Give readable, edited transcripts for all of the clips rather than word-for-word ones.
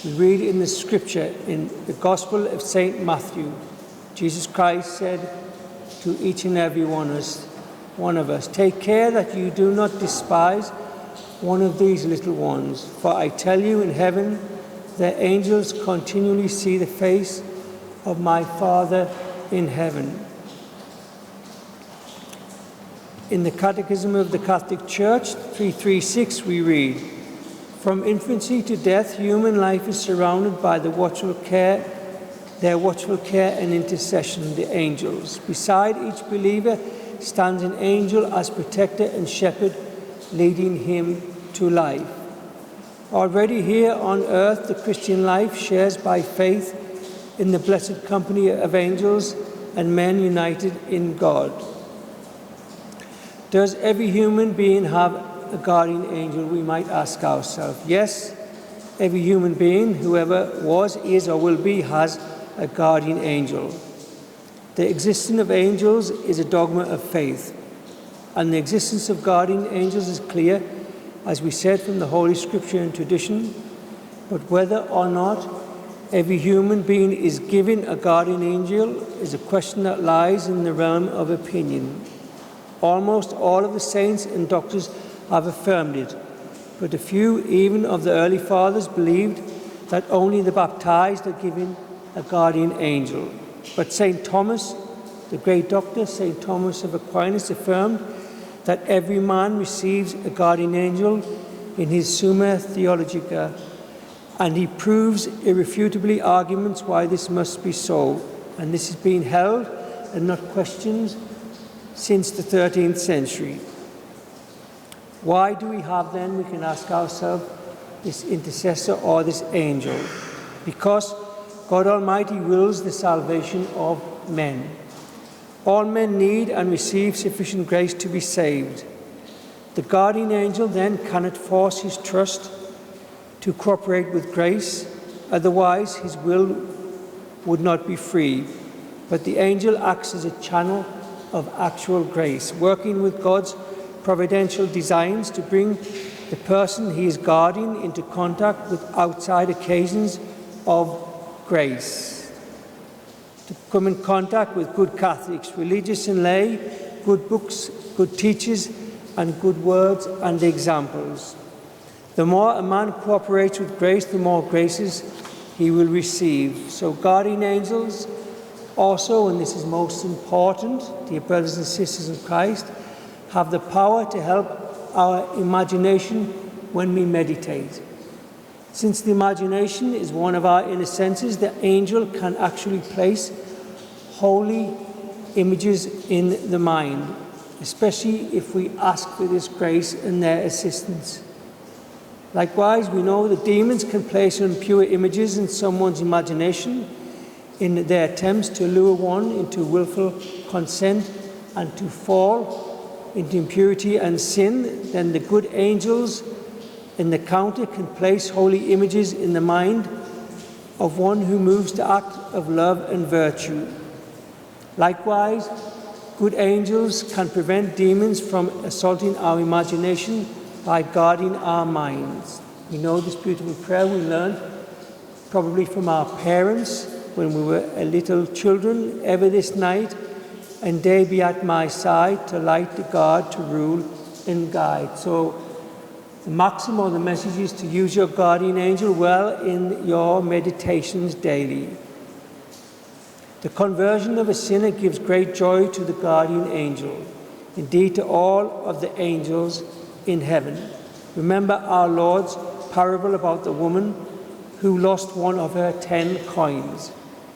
We read in the scripture in the Gospel of St. Matthew, Jesus Christ said to each and every one of us, "Take care that you do not despise one of these little ones, for I tell you, in heaven their angels continually see the face of my Father in heaven." In the Catechism of the Catholic Church, 336, we read, "From infancy to death, human life is surrounded by their watchful care and intercession, the angels. Beside each believer stands an angel as protector and shepherd, leading him to life. Already here on earth, the Christian life shares by faith in the blessed company of angels and men united in God." Does every human being have a guardian angel, we might ask ourselves? Yes, every human being, whoever was, is, or will be, has a guardian angel. The existence of angels is a dogma of faith, and the existence of guardian angels is clear, as we said, from the Holy Scripture and tradition. But whether or not every human being is given a guardian angel is a question that lies in the realm of opinion. Almost all of the saints and doctors have affirmed it, but a few, even of the early fathers, believed that only the baptized are given a guardian angel. But St. Thomas, the great doctor, St. Thomas of Aquinas, affirmed that every man receives a guardian angel in his Summa Theologica, and he proves irrefutably arguments why this must be so. And this has been held and not questioned since the 13th century. Why do we have then, we can ask ourselves, this intercessor or this angel? Because God Almighty wills the salvation of men. All men need and receive sufficient grace to be saved. The guardian angel then cannot force his trust to cooperate with grace, otherwise his will would not be free. But the angel acts as a channel of actual grace, working with God's providential designs to bring the person he is guarding into contact with outside occasions of grace. To come in contact with good Catholics, religious and lay, good books, good teachers, and good words and examples. The more a man cooperates with grace, the more graces he will receive. So guardian angels also, and this is most important, dear brothers and sisters in Christ, have the power to help our imagination when we meditate. Since the imagination is one of our inner senses, the angel can actually place holy images in the mind, especially if we ask for this grace and their assistance. Likewise, we know that demons can place impure images in someone's imagination in their attempts to lure one into willful consent and to fall into impurity and sin. Then the good angels in the counter can place holy images in the mind of one who moves to act of love and virtue. Likewise, good angels can prevent demons from assaulting our imagination by guarding our minds. We know this beautiful prayer we learned probably from our parents when we were little children. "Ever this night and day be at my side, to light, to guard, to rule and guide." So the maxim or the message is to use your guardian angel well in your meditations daily. The conversion of a sinner gives great joy to the guardian angel, indeed to all of the angels in heaven. Remember our Lord's parable about the woman who lost one of her 10 coins,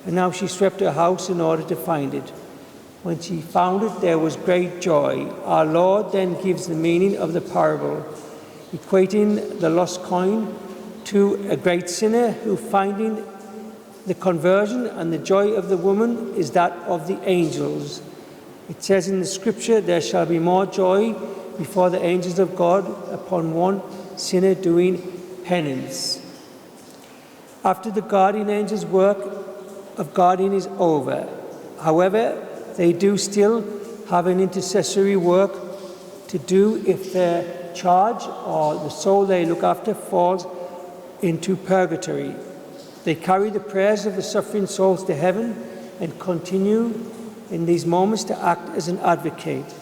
and now she swept her house in order to find it. When she found it, there was great joy. Our Lord then gives the meaning of the parable, equating the lost coin to a great sinner who, finding the conversion and the joy of the woman, is that of the angels. It says in the scripture, "There shall be more joy before the angels of God upon one sinner doing penance." After the guardian angels' work of guarding is over, however, they do still have an intercessory work to do if their charge or the soul they look after falls into purgatory. They carry the prayers of the suffering souls to heaven and continue in these moments to act as an advocate.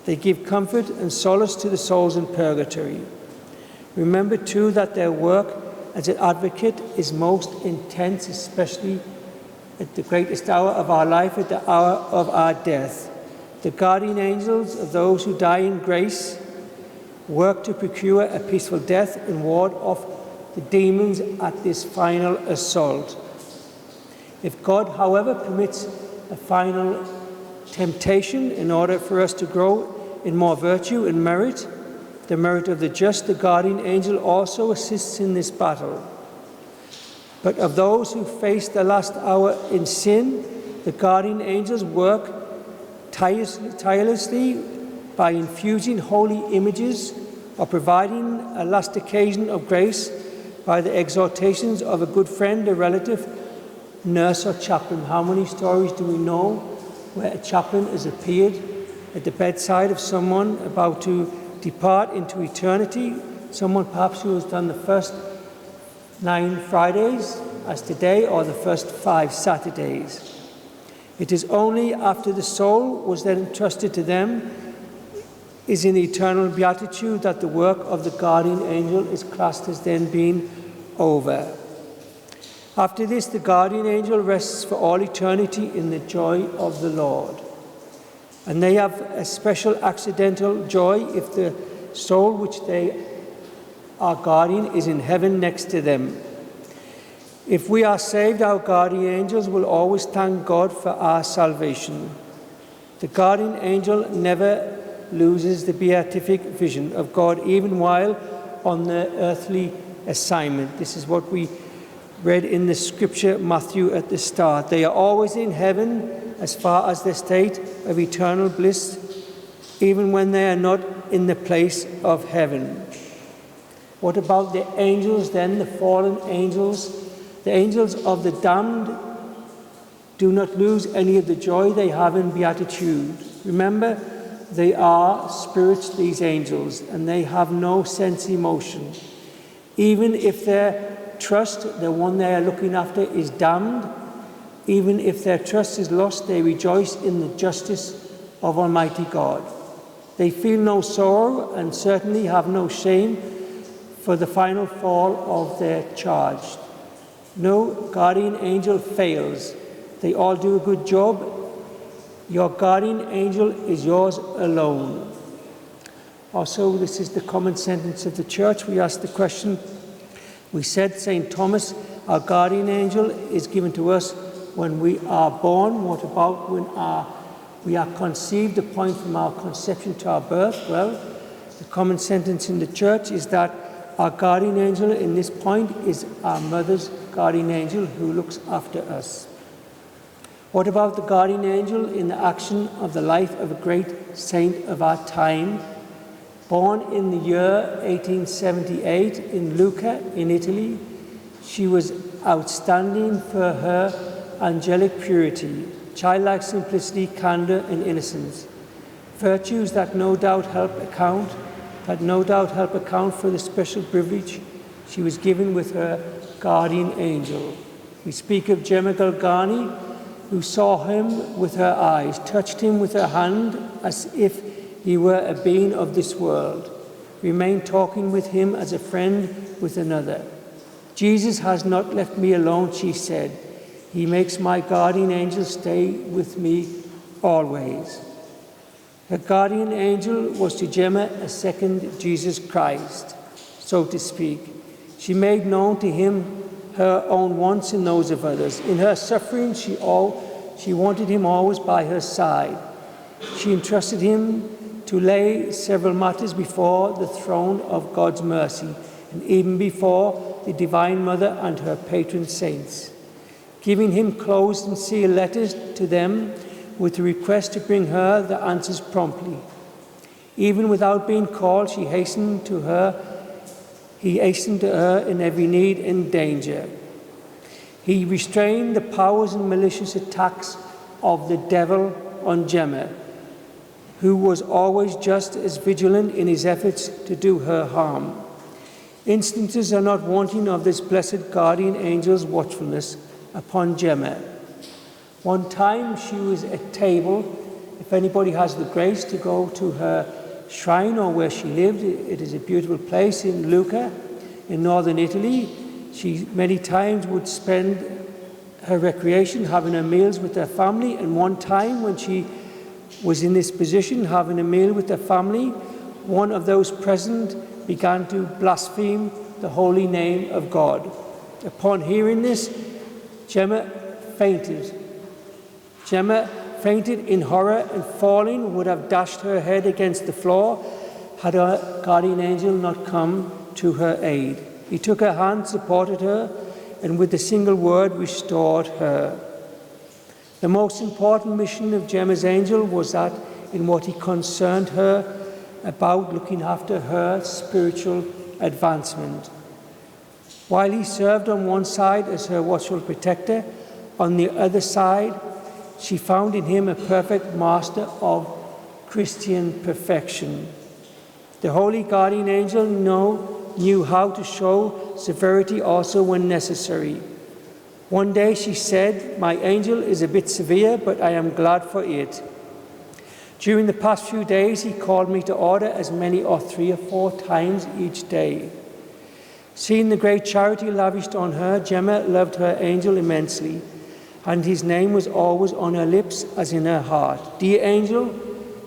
They give comfort and solace to the souls in purgatory. Remember too that their work as an advocate is most intense, especially at the greatest hour of our life, at the hour of our death. The guardian angels of those who die in grace work to procure a peaceful death and ward off the demons at this final assault. If God, however, permits a final temptation in order for us to grow in more virtue and merit, the merit of the just, the guardian angel also assists in this battle. But of those who face the last hour in sin, the guardian angels work tirelessly by infusing holy images or providing a last occasion of grace by the exhortations of a good friend, a relative, nurse or chaplain. How many stories do we know where a chaplain has appeared at the bedside of someone about to depart into eternity, someone perhaps who has done the first 9 Fridays as today or the first 5 Saturdays. It is only after the soul was then entrusted to them is in eternal beatitude that the work of the guardian angel is classed as then being over. After this, the guardian angel rests for all eternity in the joy of the Lord. And they have a special accidental joy if the soul which they are guarding is in heaven next to them. If we are saved, our guardian angels will always thank God for our salvation. The guardian angel never loses the beatific vision of God, even while on the earthly assignment. This is what we read in the scripture, Matthew, at the start. They are always in heaven as far as the state of eternal bliss, even when they are not in the place of heaven. What about the angels then, the fallen angels? The angels of the damned do not lose any of the joy they have in beatitude. Remember, they are spirits, these angels, and they have no sense emotion. Even if their trust, the one they are looking after, is damned, even if their trust is lost, they rejoice in the justice of Almighty God. They feel no sorrow and certainly have no shame for the final fall of their charge. No guardian angel fails. They all do a good job. Your guardian angel is yours alone. Also, this is the common sentence of the Church. We ask the question, we said St. Thomas, our guardian angel, is given to us when we are born. What about when we are conceived, the point from our conception to our birth? Well, the common sentence in the Church is that our guardian angel in this point is our mother's guardian angel who looks after us. What about the guardian angel in the action of the life of a great saint of our time? Born in the year 1878 in Lucca, in Italy, she was outstanding for her angelic purity, childlike simplicity, candor, and innocence. Virtues that no doubt help account for the special privilege she was given with her guardian angel. We speak of Gemma Galgani, who saw him with her eyes, touched him with her hand as if he were a being of this world, remained talking with him as a friend with another. Jesus has not left me alone, she said. He makes my guardian angel stay with me always. Her guardian angel was to Gemma a second Jesus Christ, so to speak. She made known to him her own wants and those of others. In her suffering, she wanted him always by her side. She entrusted him to lay several matters before the throne of God's mercy, and even before the Divine Mother and her patron saints, giving him closed and sealed letters to them with the request to bring her the answers promptly. Even without being called, he hastened to her in every need and danger. He restrained the powers and malicious attacks of the devil on Gemma, who was always just as vigilant in his efforts to do her harm. Instances are not wanting of this blessed guardian angel's watchfulness upon Gemma. One time she was at table. If anybody has the grace to go to her shrine or where she lived, it is a beautiful place in Lucca, in northern Italy. She many times would spend her recreation having her meals with her family, and one time when she was in this position having a meal with her family, one of those present began to blaspheme the holy name of God. Upon hearing this, Gemma fainted. Gemma fainted in horror, and falling would have dashed her head against the floor had her guardian angel not come to her aid. He took her hand, supported her, and with a single word restored her. The most important mission of Gemma's angel was that in what he concerned her about looking after her spiritual advancement. While he served on one side as her watchful protector, on the other side, she found in him a perfect master of Christian perfection. The holy guardian angel knew how to show severity also when necessary. One day she said, "My angel is a bit severe, but I am glad for it." During the past few days, he called me to order as many or 3 or 4 times each day. Seeing the great charity lavished on her, Gemma loved her angel immensely, and his name was always on her lips as in her heart. "Dear angel,"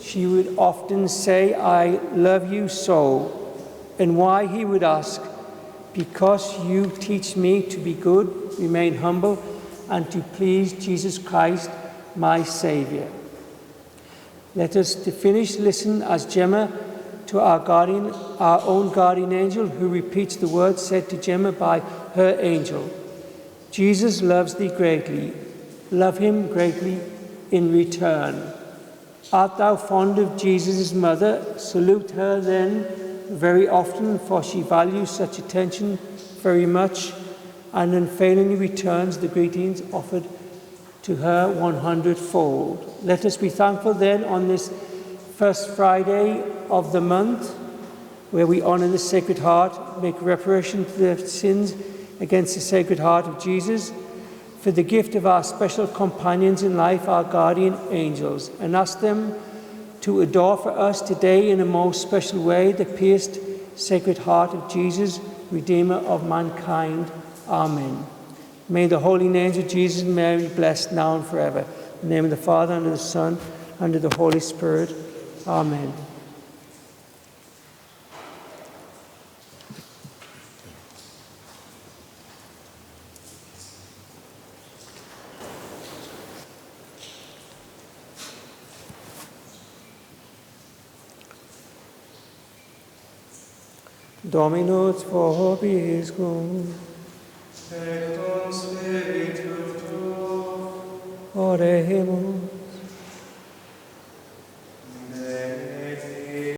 she would often say, "I love you so." And why, he would ask, "Because you teach me to be good, remain humble, and to please Jesus Christ, my Saviour." Let us to finish listen as Gemma to our own guardian angel, who repeats the words said to Gemma by her angel. "Jesus loves thee greatly. Love him greatly in return." Art thou fond of Jesus' mother? Salute her then very often, for she values such attention very much, and unfailingly returns the greetings offered to her 100-fold. Let us be thankful then on this first Friday of the month, where we honor the Sacred Heart, make reparation for their sins against the Sacred Heart of Jesus, for the gift of our special companions in life, our guardian angels, and ask them to adore for us today in a most special way the pierced Sacred Heart of Jesus, Redeemer of mankind. Amen. May the holy names of Jesus and Mary be blessed now and forever. In the name of the Father, and of the Son, and of the Holy Spirit. Amen. Dominus vobiscum. Et con spiritu tuo. Oremus.